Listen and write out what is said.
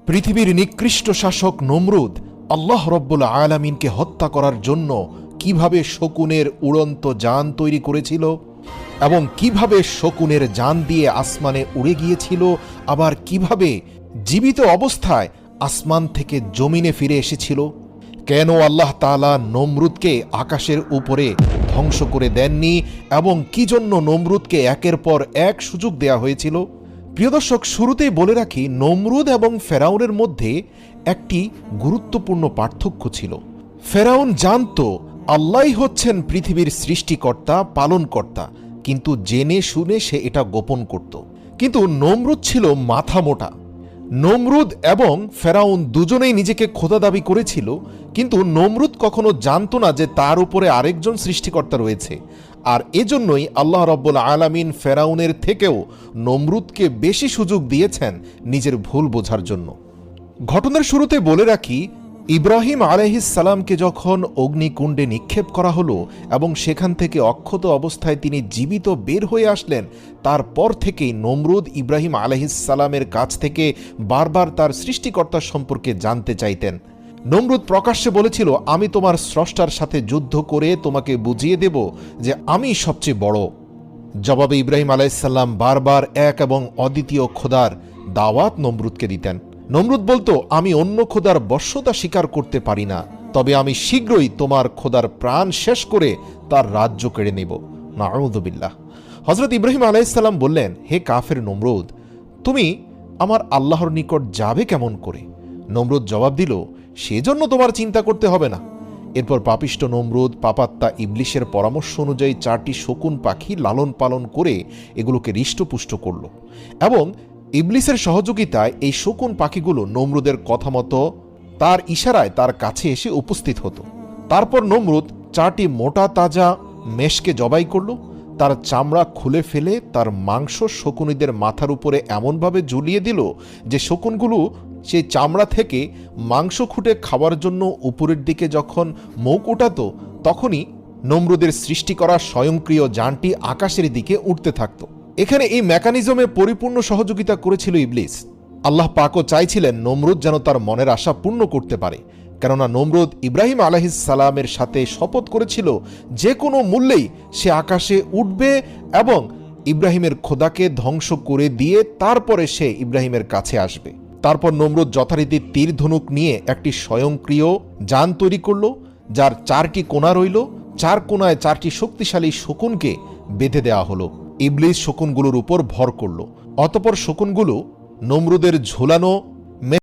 পৃথিবীর নিকৃষ্ট শাসক নমরুদ আল্লাহ রব্বুল আলামিনকে হত্যা করার জন্য কিভাবে শকুনের উড়ন্ত যান তৈরি করেছিল এবং কিভাবে শকুনের যান দিয়ে আসমানে উড়ে গিয়েছিল, আবার কিভাবে জীবিত অবস্থায় আসমান থেকে জমিনে ফিরে এসেছিল। কেন আল্লাহ তাআলা নমরুদকে আকাশের উপরে ধ্বংস করে দেননি এবং কি জন্য নমরুদকে একের পর এক সুযোগ দেয়া হয়েছিল। প্রিয় দর্শক, শুরুতেই বলে রাখি, নমরুদ এবং ফেরাউনের মধ্যে একটি গুরুত্বপূর্ণ পার্থক্য ছিল। ফেরাউন জানত আল্লাহই হচ্ছেন পৃথিবীর সৃষ্টিকর্তা, পালনকর্তা, কিন্তু জেনে শুনে সে এটা গোপন করত। কিন্তু নমরুদ ছিল মাথা মোটা। নমরুদ এবং ফেরাউন দুজনেই নিজেকে খোদা দাবি করেছিল, কিন্তু নমরুদ কখনো জানত না যে তার উপরে আরেকজন সৃষ্টিকর্তা রয়েছে। আর এজন্যই আল্লাহ রাব্বুল আলামিন ফেরাউনের থেকেও নমরুদকে বেশি সুযোগ দিয়েছেন নিজের ভুল বোঝার জন্য। ঘটনার শুরুতে বলে রাখি, ইব্রাহিম আলাইহিস সালামকে যখন অগ্নিকুণ্ডে নিক্ষেপ করা হলো এবং সেখান থেকে অক্ষত অবস্থায় তিনি জীবিত বের হয়ে আসলেন, তারপর থেকেই নমরুদ ইব্রাহিম আলাইহিস সালামের কাছ থেকে বারবার তার সৃষ্টিকর্তা সম্পর্কে জানতে চাইতেন। নমরুদ প্রকাশ্যে বলেছিল, আমি তোমার স্রষ্টার সাথে যুদ্ধ করে তোমাকে বুঝিয়ে দেব যে আমি সবচেয়ে বড়। জবাবে ইব্রাহিম আলাইহিস সালাম বারবার এক এবং অদ্বিতীয় খোদার দাওয়াত নমরুদকে দিতেন। নমরুদ বলতো, আমি অন্য খোদার বশ্যতা স্বীকার করতে পারি না, তবে আমি শীঘ্রই তোমার খোদার প্রাণ শেষ করে তার রাজ্য কেড়ে নেব। নাউযুবিল্লাহ। হযরত ইব্রাহিম আলাইহিস সালাম বললেন, হে কাফের নমরুদ, তুমি আমার আল্লাহর নিকট যাবে কেমন করে? নমরুদ জবাব দিল, সেজন্য তোমার চিন্তা করতে হবে না। এরপর পাপিষ্ট নমরুদ পাপাত্মা ইবলিশের পরামর্শ অনুযায়ী 4টি শকুন পাখি লালন পালন করে এগুলোকে হৃষ্টপুষ্ট করল এবং ইবলিসের সহযোগিতায় এই শকুন পাখিগুলো নমরুদের কথা মতো তার ইশারায় তার কাছে এসে উপস্থিত হতো। তারপর নমরুদ 4টি মোটা তাজা মেষকে জবাই করল, তার চামড়া খুলে ফেলে তার মাংস শকুনিদের মাথার উপরে এমনভাবে ঝুলিয়ে দিল যে শকুনগুলো সেই চামড়া থেকে মাংস খুঁটে খাওয়ার জন্য উপরের দিকে যখন মুখ উঠাতো, তখনই নমরুদের সৃষ্টি করা স্বয়ংক্রিয় যানটি আকাশের দিকে উঠতে থাকত। এখানে এই মেকানিজমে পরিপূর্ণ সহযোগিতা করেছিল ইবলিস। আল্লাহ পাকও চাইছিলেন নমরুদ যেন তার মনের আশা পূর্ণ করতে পারে, কেননা নমরুদ ইব্রাহিম আলাইহিস সালামের সাথে শপথ করেছিল যে কোনো মূল্যেই সে আকাশে উঠবে এবং ইব্রাহিমের খোদাকে ধ্বংস করে দিয়ে তারপরে সে ইব্রাহিমের কাছে আসবে। তারপর নমরুদ যথারীতি তীর ধনুক নিয়ে একটি স্বয়ংক্রিয় যান তৈরি করল, যার 4টি কোণা রইল। 4 কোণায় 4টি শক্তিশালী শকুনকে বেঁধে দেওয়া হলো। ইবলিস শকুনগুলোর উপর ভর করল। অতপর শকুনগুলো নমরুদের ঝোলানো